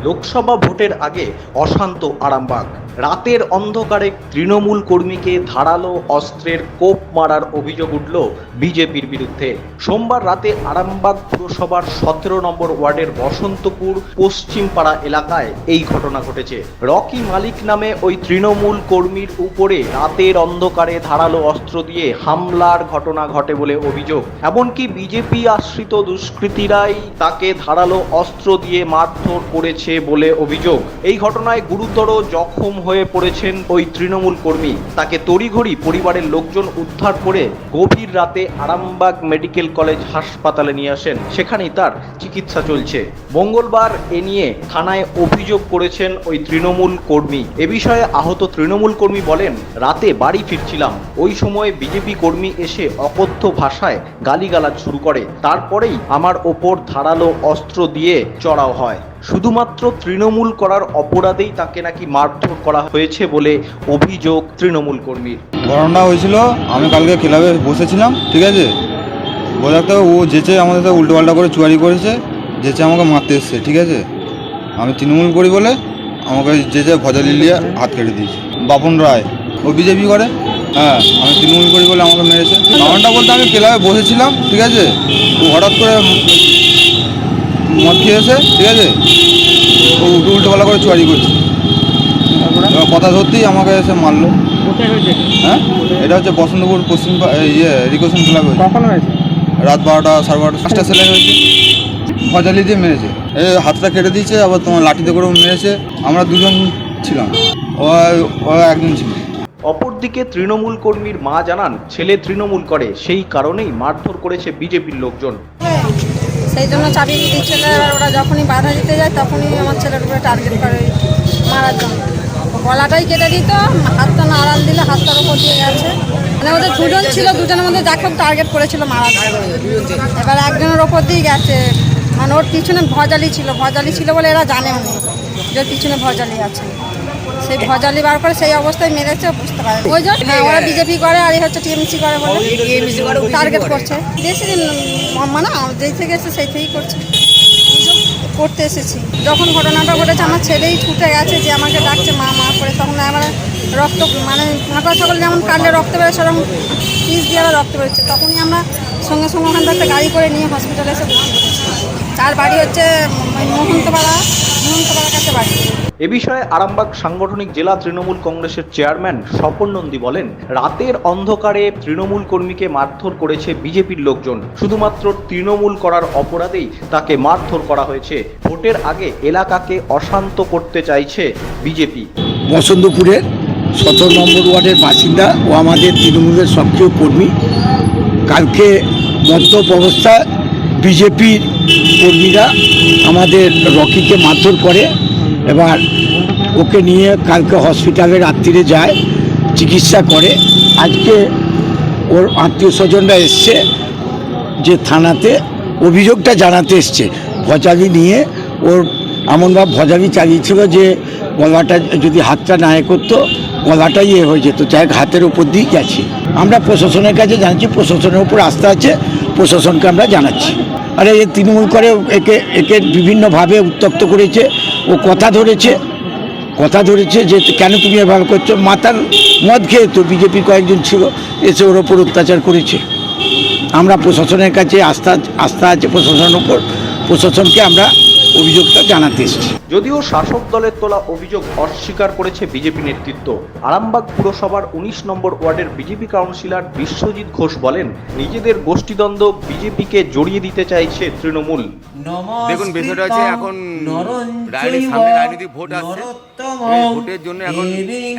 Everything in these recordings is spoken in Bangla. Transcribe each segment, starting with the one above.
লোকসভা ভোটের আগে অশান্ত আরামবাগ। রাতের অন্ধকারে তৃণমূল কর্মীকে ধারালো অস্ত্রের কোপ মারার অভিযোগ উঠল বিজেপির বিরুদ্ধে। সোমবার রাতে আরামবাগ পুরসভার 17 নম্বর ওয়ার্ডের বসন্তপুর পশ্চিমপাড়া এলাকায় এই ঘটনা ঘটেছে। রকি মালিক নামে ওই তৃণমূল কর্মীর উপরে রাতের অন্ধকারে ধারালো অস্ত্র দিয়ে হামলার ঘটনা ঘটে বলে অভিযোগ। এমনকি বিজেপি আশ্রিত দুষ্কৃতীরাই তাকে ধারালো অস্ত্র দিয়ে মারধর করেছে বলে অভিযোগ। এই ঘটনায় গুরুতর জখম হয়ে পড়েছেন ওই তৃণমূল কর্মী। তাকে তড়িঘড়ি পরিবারের লোকজন উদ্ধার করে গভীর রাতে আরামবাগ মেডিকেল কলেজ হাসপাতালে নিয়ে আসেন। সেখানেই তার চিকিৎসা চলছে। মঙ্গলবার এ নিয়ে থানায় অভিযোগ করেছেন ওই তৃণমূল কর্মী। এ বিষয়ে আহত তৃণমূল কর্মী বলেন, রাতে বাড়ি ফিরছিলাম, ওই সময় বিজেপি কর্মী এসে অকথ্য ভাষায় গালিগালাজ শুরু করে। তারপরেই আমার ওপর ধারালো অস্ত্র দিয়ে চড়াও হয়। শুধুমাত্র তৃণমূল করার অপরাধেই তাকে নাকি মারধর করা হয়েছে বলে অভিযোগ তৃণমূল কর্মীর। ঘটনাটা হয়েছিল, আমি কালকে ক্লাবে বসেছিলাম, ঠিক আছে, বোঝাতে ও যেচে আমাদের সাথে উল্টোপাল্টা করে চুয়ারি করেছে, যেচে আমাকে মারতে এসছে, ঠিক আছে। আমি তৃণমূল করি বলে আমাকে যেচে ভজালি নিয়ে হাত কেটে দিয়েছে। বাপন রায়, ও বিজেপি করে। হ্যাঁ, আমি তৃণমূল করি বলে আমাকে মেরেছে। কারণটা বলতে আমি ক্লাবে বসেছিলাম, ঠিক আছে, ও হঠাৎ করে মদ খেয়েছে, ঠিক আছে, ও উল্টোপাল্টা করে চুয়ারি করছে। কথা সত্যিই আমাকে এসে মারলো। হ্যাঁ, এটা হচ্ছে বসন্তপুর পশ্চিম রিকোশন ক্লাব। কখন হয়েছে? রাত 12টা, 12:30, 5টা সেলাই হয়েছে। ভজালি দিয়ে মেরেছে, হাতটা কেটে দিয়েছে, আবার তোমার লাঠিতে করেও মেরেছে। আমরা দুজন ছিলাম, ও একজন ছিল। অপরদিকে তৃণমূল কর্মীর মা জানান, ছেলে তৃণমূল করে, সেই কারণেই মারধর করেছে বিজেপির লোকজন। সেই জন্য চাপিয়ে দিচ্ছিল। এবার ওরা যখনই বাধা দিতে যায় তখনই আমার ছেলের উপরে টার্গেট করে মারার জন্য। গলাটাই কেটে দিত, হাতটা নাড়াল দিলে হাতটার উপর দিয়ে গেছে। মানে ওদের দুজন ছিল, দুজনের মধ্যে যাকে টার্গেট করেছিল মারার জন্য। এবার একজনের ওপর দিয়ে গেছে, মানে ওর পিছনে ভজালি ছিল বলে এরা জানেও নি যে ওর পিছনে ভজালি আছে। সেই ভজালি বার করে সেই অবস্থায় মেরেছে, বুঝতে পারে ওই জন্য। হ্যাঁ, ওরা বিজেপি করে আর এই হচ্ছে টিএমসি করে বলে টার্গেট করছে। বেশি দিন মানে যেই থেকে এসে সেই থেকেই করতে এসেছি। যখন ঘটনাটা ঘটেছে আমার ছেলেই ছুটে গেছে, যে আমাকে ডাকছে মা মা করে। তখন আমার রক্ত, মানে ফাঁকা ছাগল যেমন কাটলে রক্ত বেরোয়, সেরকম পিস দিয়ে আবার রক্ত বেরোচ্ছে। তখনই আমরা সঙ্গে সঙ্গে ওখান থেকে একটা গাড়ি করে নিয়ে হসপিটালে এসে ভর্তি করেছি। তার বাড়ি হচ্ছে মোহন্তপাড়ার কাছে বাড়ি। এ বিষয়ে আরামবাগ সাংগঠনিক জেলা তৃণমূল কংগ্রেসের চেয়ারম্যান স্বপন নন্দী বলেন, রাতের অন্ধকারে তৃণমূল কর্মীকে মারধর করেছে বিজেপির লোকজন। শুধুমাত্র তৃণমূল করার অপরাধেই তাকে মারধর করা হয়েছে। ভোটের আগে এলাকাকে অশান্ত করতে চাইছে বিজেপি। বসন্তপুরের 17 নম্বর ওয়ার্ডের বাসিন্দা ও আমাদের তৃণমূলের সক্রিয় কর্মী। কালকে মদ্যপ অবস্থায় বিজেপির কর্মীরা আমাদের রকিকে মারধর করে। এবার ওকে নিয়ে কালকে হসপিটালে রাত্রিরে যায়, চিকিৎসা করে। আজকে ওর আত্মীয় স্বজনরা এসছে, যে থানাতে অভিযোগটা জানাতে এসছে। ভজালি নিয়ে ওর এমনভাবে ভজালি চালিয়েছিল যে গলাটা যদি হাতটা না করতো, গলাটাই হয়ে যেত। যাই হাতের উপর দিয়ে গেছে। আমরা প্রশাসনের কাছে জানাচ্ছি, প্রশাসনের উপর আস্থা আছে, প্রশাসনকে আমরা জানাচ্ছি। আরে এ তৃণমূল করে, একে বিভিন্নভাবে উত্ত্যক্ত করেছে। ও কথা ধরেছে যে কেন তুমি এভাবে করছো। মাতার মদ খেয়ে তো বিজেপির কয়েকজন ছিল, এসে ওর ওপর অত্যাচার করেছে। আমরা প্রশাসনের কাছে আস্থা আছে প্রশাসনের উপর, প্রশাসনকে আমরা অভিযোগটা জানাতে এসেছি। যদিও শাসক দলের তোলা অভিযোগ অস্বীকার করেছে বিজেপি নেতৃত্ব। আরামবাগ পুরসভার 19 নম্বর ওয়ার্ডের বিজেপি কাউন্সিলর বিশ্বজিৎ ঘোষ বলেন, নিজেদের গোষ্ঠীদ্বন্দ্ব বিজেপিকে জড়িয়ে দিতে চাইছে তৃণমূল। দেখুন, বিষয়টা হচ্ছে এখন সামনে রাজনৈতিক ভোট আসছে, ভোটের জন্য এখন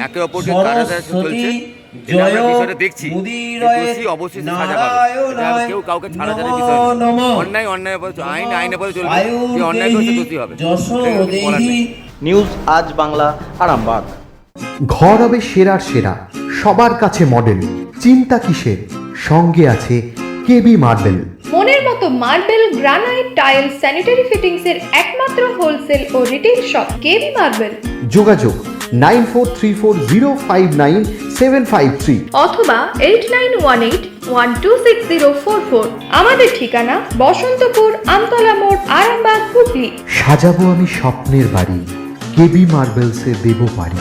একে অপরকে কাটাকাটি চলছে। বিষয়টা দেখছি, অবশ্যই সাজা পাবে। কেউ কাউকে ছাড়াছাড়ির বিষয় অন্যায় আইনের পথে চলবে, যে অন্যায় করছে দোষী হবে। নিউজ আজ বাংলা, আরামবাগ। ঘর হবে সেরার সেরা, সবার কাছে মডেল। চিন্তা কিসের, সঙ্গে আছে কেবি মার্বেল। মনের মতো marble, granite, tile, sanitary fittings এর একমাত্র হোলসেল ও রিটেল শপ কেবি মার্বেল। যোগাযোগ 9434059753 অথবা 8918126044। আমাদের ঠিকানা বসন্তপুর, আমতলা মোড়, আরামবাগ, হুগলি। সাজাবো আমি স্বপ্নের বাড়ি, কেবি মার্বেলসে দেবো বাড়ি।